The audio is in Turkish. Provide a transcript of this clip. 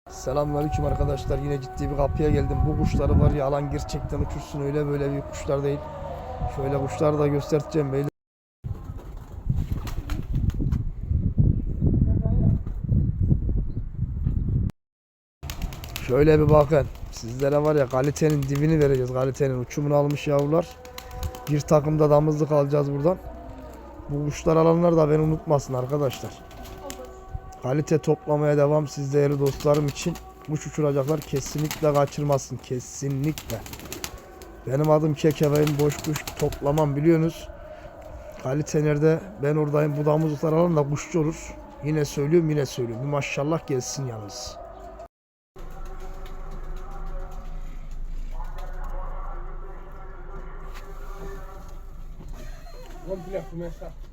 Selamünaleyküm arkadaşlar. Yine ciddi bir kapıya geldim. Bu kuşları var ya, alan gerçekten uçursun, öyle böyle büyük kuşlar değil. Şöyle kuşları da göstereceğim beyler. Şöyle bir bakın. Sizlere var ya, kalitenin dibini vereceğiz. Kalitenin uçumunu almış yavrular. Bir takımda damızlık alacağız buradan. Bu kuşlar alanlar da beni unutmasın arkadaşlar. Kalite toplamaya devam, siz değerli dostlarım için. Kuş uçuracaklar, kesinlikle kaçırmasın. Kesinlikle. Benim adım Kekeveyim, boş kuş toplamam biliyorsunuz. Kalite nerede? Ben oradayım. Bu damızlıklar alalım da kuşçu olur. Yine söylüyorum, yine söylüyorum. Bir maşallah gelsin yalnız. Komple kumesler.